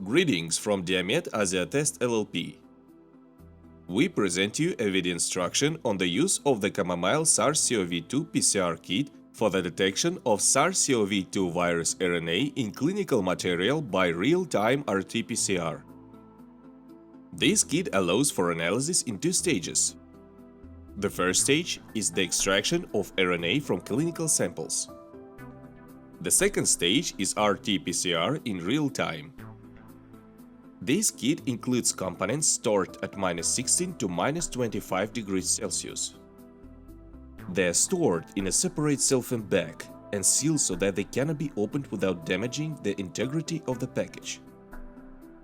Greetings from Diamed Asia Test LLP. We present you a video instruction on the use of the Camomile Sars-Cov-2 PCR kit for the detection of SARS-CoV-2 virus RNA in clinical material by real-time RT-PCR. This kit allows for analysis in two stages. The first stage is the extraction of RNA from clinical samples. The second stage is RT-PCR in real time. This kit includes components stored at -16 to -25 degrees Celsius. They are stored in a separate cellophane bag and sealed so that they cannot be opened without damaging the integrity of the package.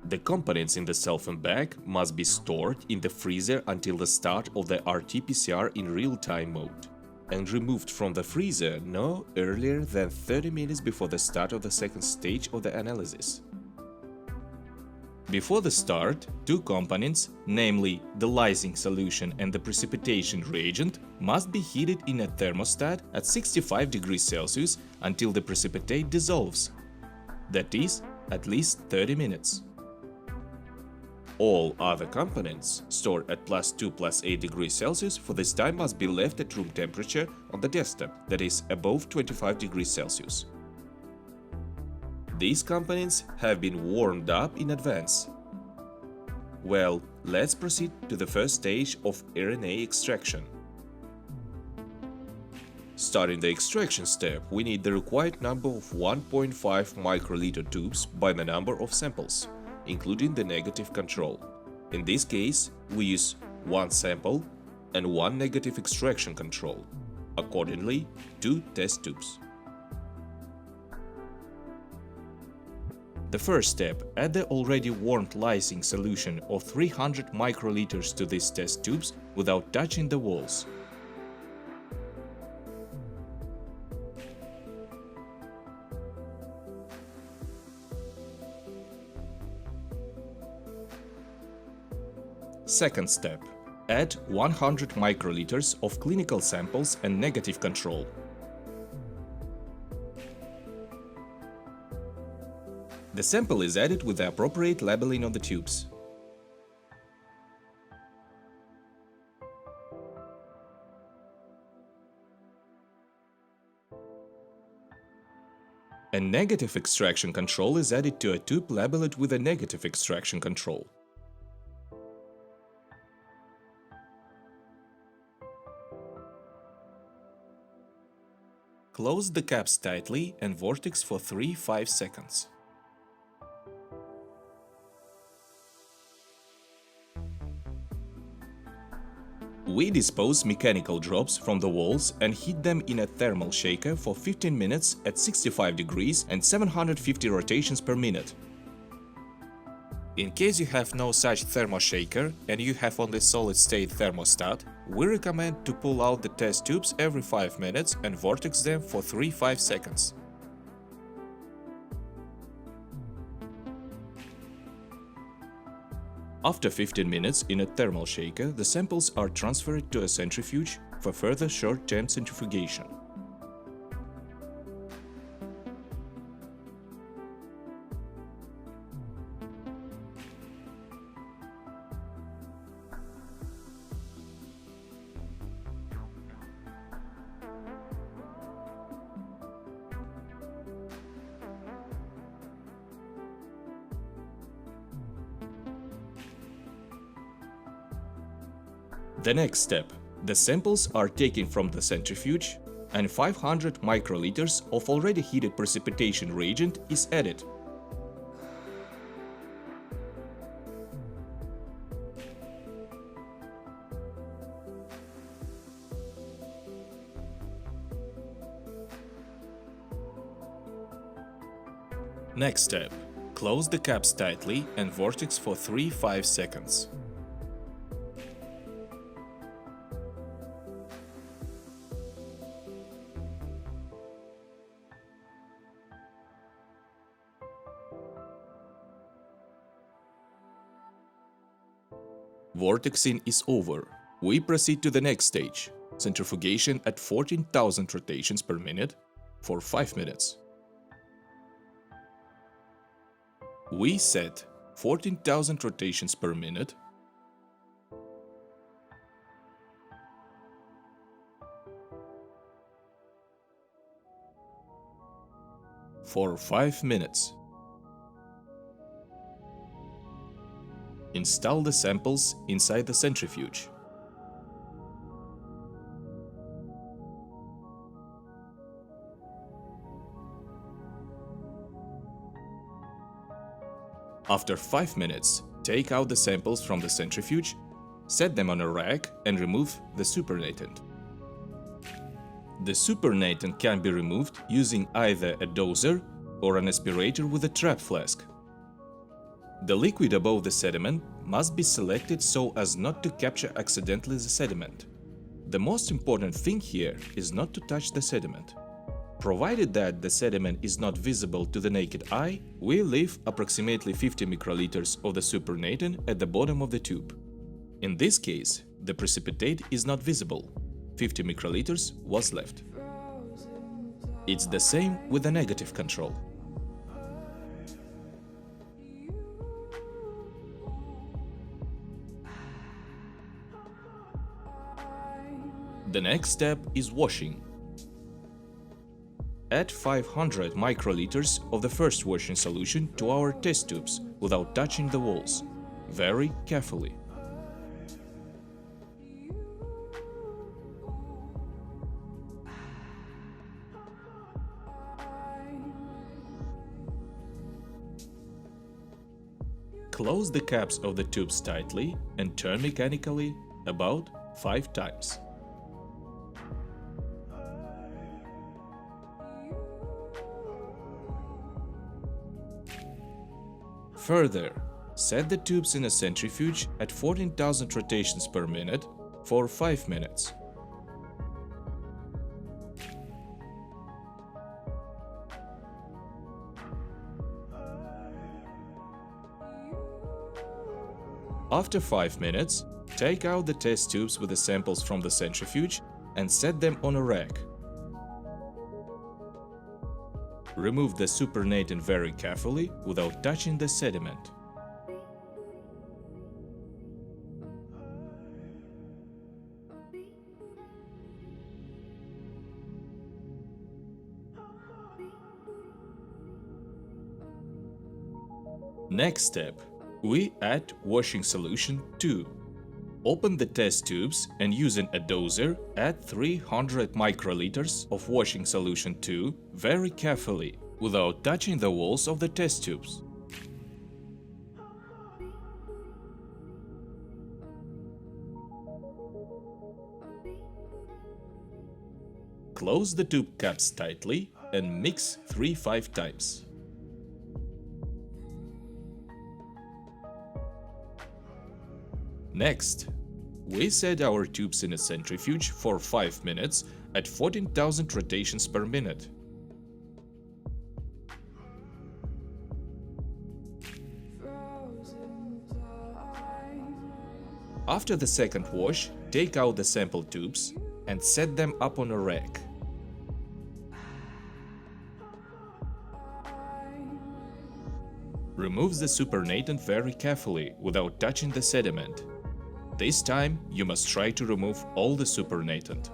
The components in the cellophane bag must be stored in the freezer until the start of the RT-PCR in real-time mode, and removed from the freezer no earlier than 30 minutes before the start of the second stage of the analysis. Before the start, two components, namely the lysing solution and the precipitation reagent, must be heated in a thermostat at 65 degrees Celsius until the precipitate dissolves, that is, at least 30 minutes. All other components stored at +2 + 8 degrees Celsius for this time must be left at room temperature on the desktop, that is, above 25 degrees Celsius. These components have been warmed up in advance. Well, let's proceed to the first stage of RNA extraction. Starting the extraction step, we need the required number of 1.5 microliter tubes by the number of samples, including the negative control. In this case, we use one sample and one negative extraction control. Accordingly, two test tubes. The first step, add the already warmed lysing solution of 300 microliters to these test tubes without touching the walls. Second step, add 100 microliters of clinical samples and negative control. The sample is added with the appropriate labeling on the tubes. A negative extraction control is added to a tube labeled with a negative extraction control. Close the caps tightly and vortex for 3–5 seconds. We dispose mechanical drops from the walls and heat them in a thermal shaker for 15 minutes at 65 degrees and 750 rotations per minute. In case you have no such thermal shaker and you have only solid-state thermostat, we recommend to pull out the test tubes every 5 minutes and vortex them for 3–5 seconds. After 15 minutes in a thermal shaker, the samples are transferred to a centrifuge for further short-term centrifugation. The next step, the samples are taken from the centrifuge and 500 microliters of already heated precipitation reagent is added. Next step, close the caps tightly and vortex for 3–5 seconds. Vortexing is over. We proceed to the next stage, centrifugation at 14,000 rotations per minute for 5 minutes. We set 14,000 rotations per minute, for 5 minutes. Install the samples inside the centrifuge. After 5 minutes, take out the samples from the centrifuge, set them on a rack and remove the supernatant. The supernatant can be removed using either a dozer or an aspirator with a trap flask. The liquid above the sediment must be selected so as not to capture accidentally the sediment. The most important thing here is not to touch the sediment. Provided that the sediment is not visible to the naked eye, we leave approximately 50 microliters of the supernatant at the bottom of the tube. In this case, the precipitate is not visible. 50 microliters was left. It's the same with the negative control. The next step is washing. Add 500 microliters of the first washing solution to our test tubes without touching the walls, very carefully. Close the caps of the tubes tightly and turn mechanically about 5 times. Further, set the tubes in a centrifuge at 14,000 rotations per minute for 5 minutes. After 5 minutes, take out the test tubes with the samples from the centrifuge and set them on a rack. Remove the supernatant very carefully without touching the sediment. Next step, we add washing solution 2. Open the test tubes and using a dozer, add 300 microliters of washing solution 2 very carefully, without touching the walls of the test tubes. Close the tube caps tightly and mix 3-5 times. Next, we set our tubes in a centrifuge for 5 minutes at 14,000 rotations per minute. After the second wash, take out the sample tubes and set them up on a rack. Remove the supernatant very carefully without touching the sediment. This time, you must try to remove all the supernatant.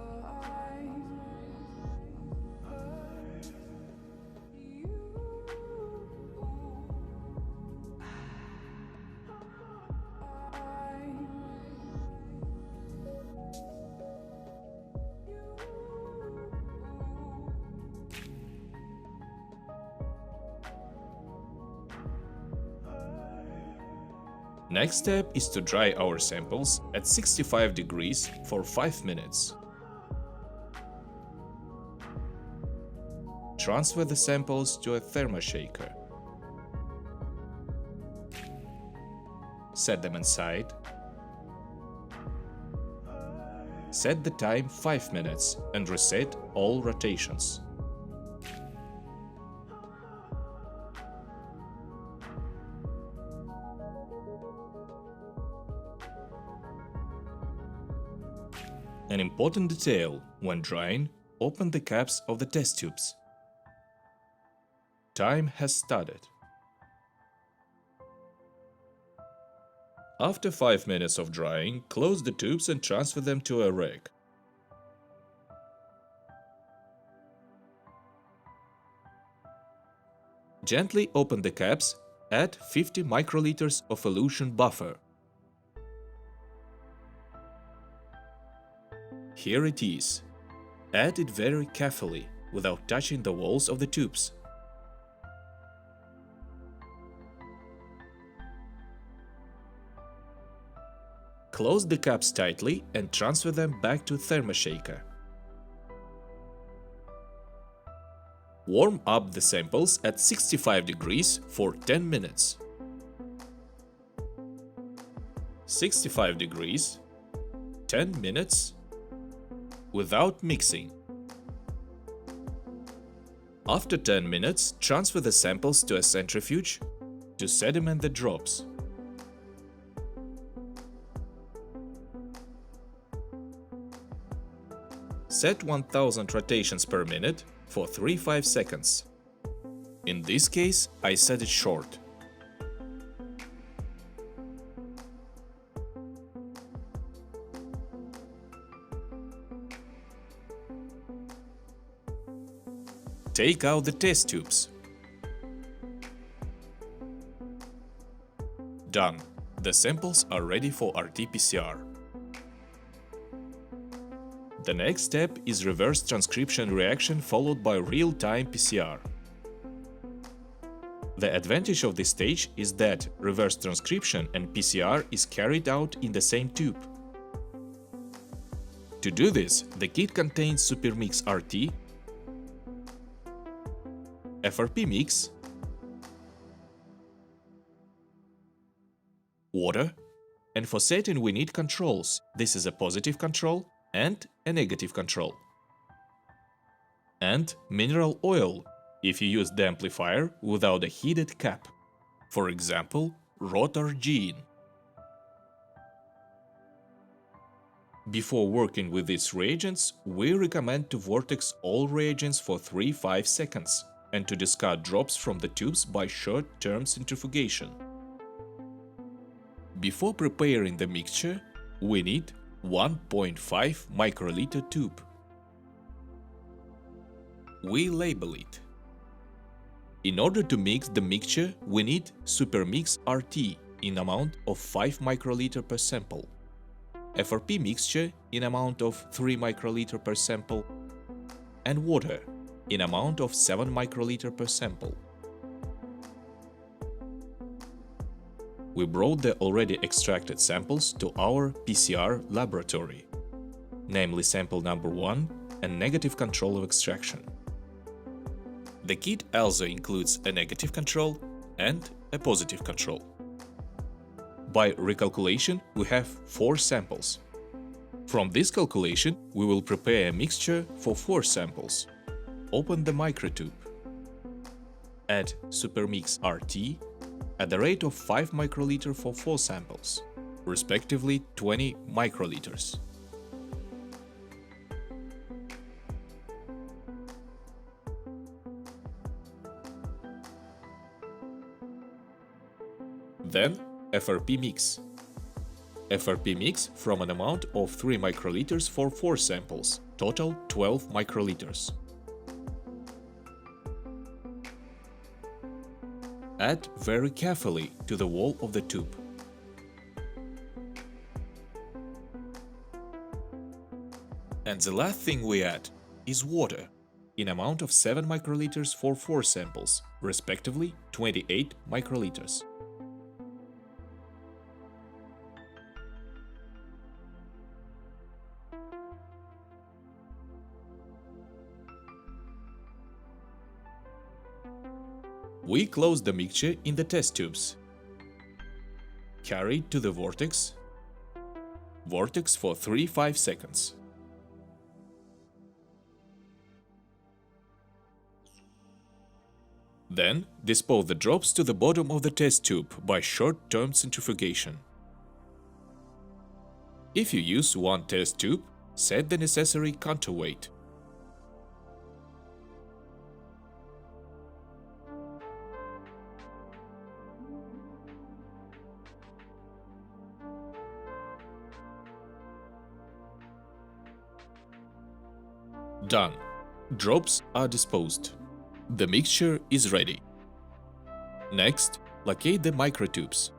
Next step is to dry our samples at 65 degrees for 5 minutes. Transfer the samples to a thermoshaker. Set them inside. Set the time 5 minutes and reset all rotations. An important detail: when drying, open the caps of the test tubes. Time has started. After 5 minutes of drying, close the tubes and transfer them to a rack. Gently open the caps, add 50 microliters of elution buffer. Here it is. Add it very carefully, without touching the walls of the tubes. Close the caps tightly and transfer them back to thermoshaker. Warm up the samples at 65 degrees for 10 minutes. 65 degrees, 10 minutes, without mixing. After 10 minutes, transfer the samples to a centrifuge to sediment the drops. Set 1000 rotations per minute for 3-5 seconds. In this case, I set it short. Take out the test tubes. Done. The samples are ready for RT-PCR. The next step is reverse transcription reaction followed by real-time PCR. The advantage of this stage is that reverse transcription and PCR is carried out in the same tube. To do this, the kit contains Supermix RT, FRP mix, water, and for setting we need controls. This is a positive control and a negative control. And mineral oil, if you use the amplifier without a heated cap. For example, rotor gene. Before working with these reagents, we recommend to vortex all reagents for 3-5 seconds and to discard drops from the tubes by short-term centrifugation. Before preparing the mixture, we need 1.5 microliter tube. We label it. In order to mix the mixture, we need Supermix RT in amount of 5 microliter per sample, FRP mixture in amount of 3 microliter per sample, and water in amount of 7 microliter per sample. We brought the already extracted samples to our PCR laboratory, namely sample number 1 and negative control of extraction. The kit also includes a negative control and a positive control. By recalculation, we have 4 samples. From this calculation, we will prepare a mixture for 4 samples. Open the microtube. Add Supermix RT at the rate of 5 microliter for 4 samples, respectively 20 microliters. Then FRP mix. FRP mix from an amount of 3 microliters for 4 samples, total 12 microliters. Add very carefully to the wall of the tube. And the last thing we add is water, in amount of 7 microliters for 4 samples, respectively 28 microliters. We close the mixture in the test tubes. Carry to the vortex. Vortex for 3-5 seconds. Then dispose the drops to the bottom of the test tube by short-term centrifugation. If you use one test tube, set the necessary counterweight. Done. Drops are disposed. The mixture is ready. Next, locate the microtubes.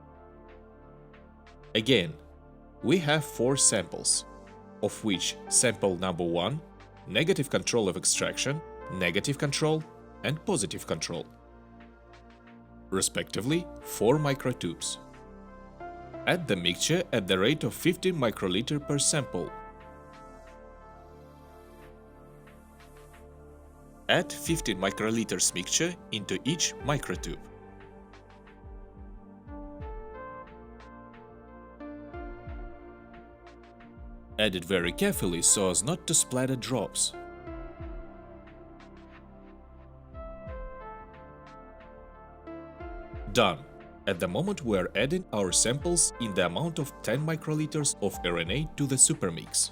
Again, we have 4 samples, of which sample number 1, negative control of extraction, negative control, and positive control. Respectively, 4 microtubes. Add the mixture at the rate of 15 microliter per sample. Add 15 microliters mixture into each microtube. Add it very carefully so as not to splatter drops. Done. At the moment we are adding our samples in the amount of 10 microliters of RNA to the supermix.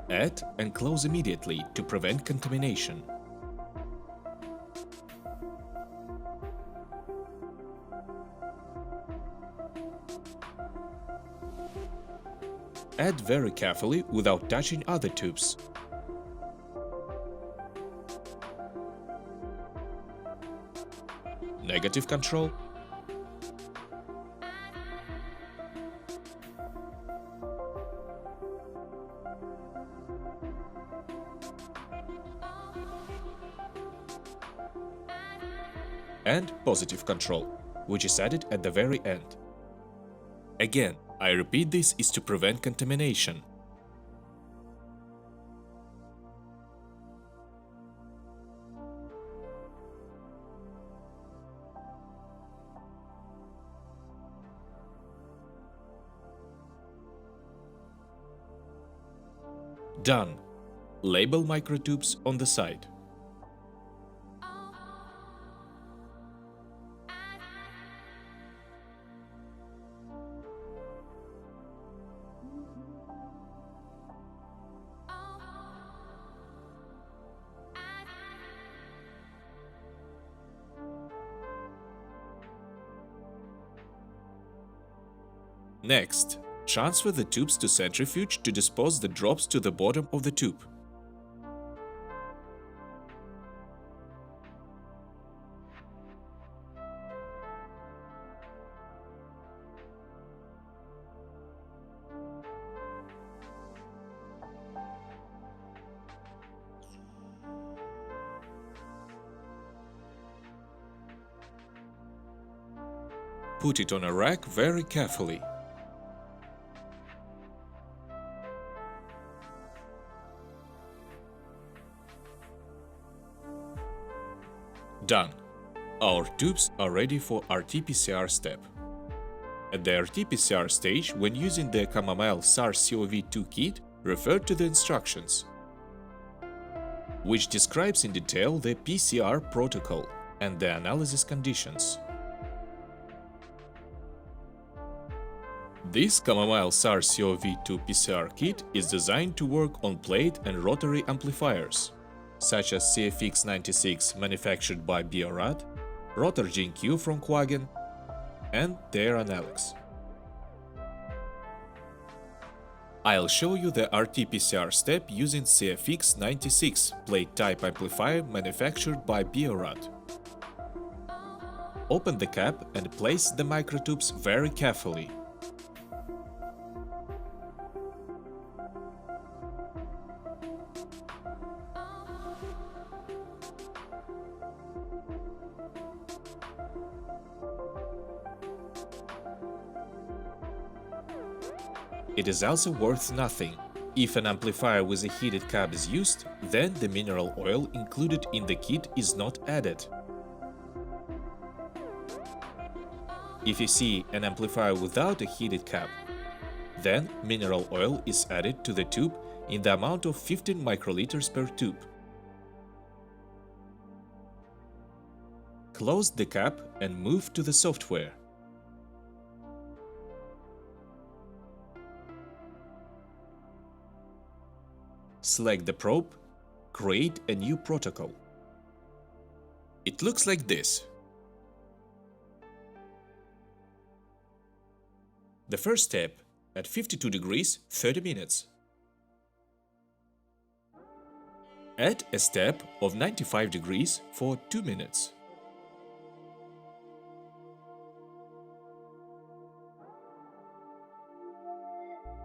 Add and close immediately to prevent contamination. Add very carefully without touching other tubes. Negative control. And positive control, which is added at the very end. Again, I repeat, this is to prevent contamination. Done. Label microtubes on the side. Next, transfer the tubes to centrifuge to dispose the drops to the bottom of the tube. Put it on a rack very carefully. Done. Our tubes are ready for RT-PCR step. At the RT-PCR stage, when using the Camomile Sars-CoV-2 kit, refer to the instructions, which describes in detail the PCR protocol and the analysis conditions. This Camomile Sars-CoV-2 PCR kit is designed to work on plate and rotary amplifiers, such as CFX96 manufactured by Biorad, Rotor GenQ from Quagen, and their analogs. I'll show you the RT-PCR step using CFX96 plate type amplifier manufactured by Biorad. Open the cap and place the microtubes very carefully. It is also worth nothing. If an amplifier with a heated cap is used, then the mineral oil included in the kit is not added. If you see an amplifier without a heated cap, then mineral oil is added to the tube in the amount of 15 microliters per tube. Close the cap and move to the software. select the probe, create a new protocol. It looks like this. The first step at 52 degrees 30 minutes. Add a step of 95 degrees for 2 minutes.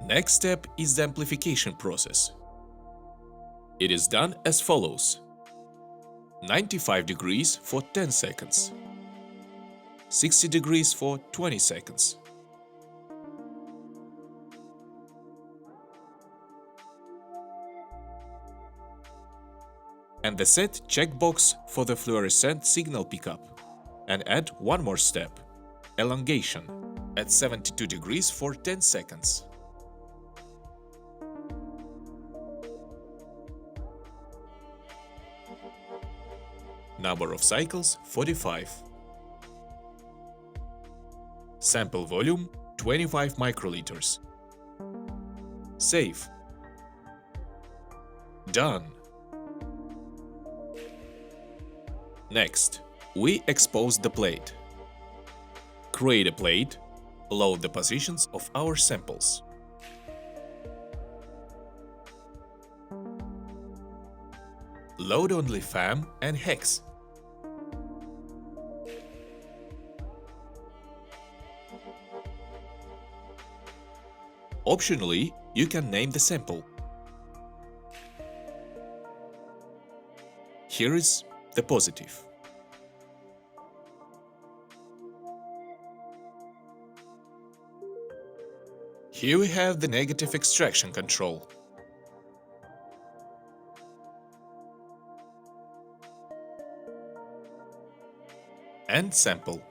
Next step is the amplification process. It is done as follows: 95 degrees for 10 seconds, 60 degrees for 20 seconds. And the set checkbox for the fluorescent signal pickup. And add one more step: elongation at 72 degrees for 10 seconds. Number of cycles 45. Sample volume 25 microliters. Save. Done. Next, we expose the plate. Create a plate, load the positions of our samples. Load only FAM and hex. Optionally, you can name the sample. Here is the positive. Here we have the negative extraction control. And sample.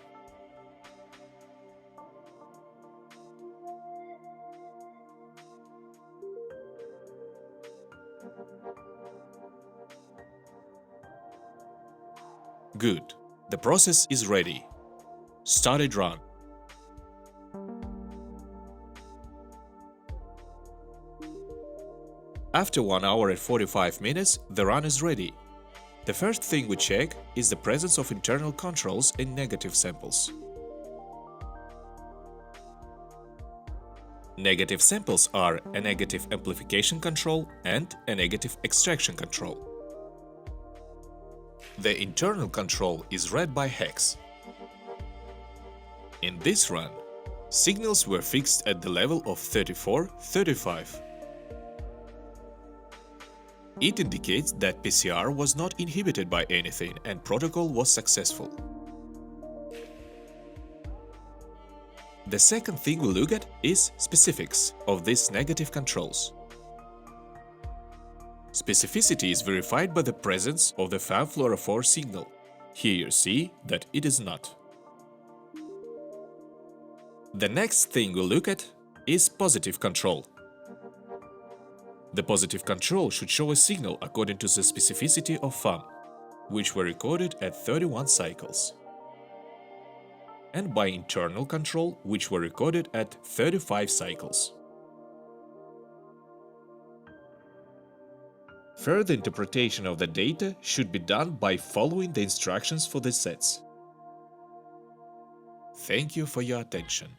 Good. The process is ready. Start it run. After 1 hour and 45 minutes, the run is ready. The first thing we check is the presence of internal controls in negative samples. Negative samples are a negative amplification control and a negative extraction control. The internal control is read by hex. In this run, signals were fixed at the level of 34-35. It indicates that PCR was not inhibited by anything and protocol was successful. The second thing we look at is specifics of these negative controls. Specificity is verified by the presence of the FAM fluorophore signal. Here you see that it is not. The next thing we look at is positive control. The positive control should show a signal according to the specificity of FAM, which were recorded at 31 cycles, and by internal control, which were recorded at 35 cycles. Further interpretation of the data should be done by following the instructions for the sets. Thank you for your attention.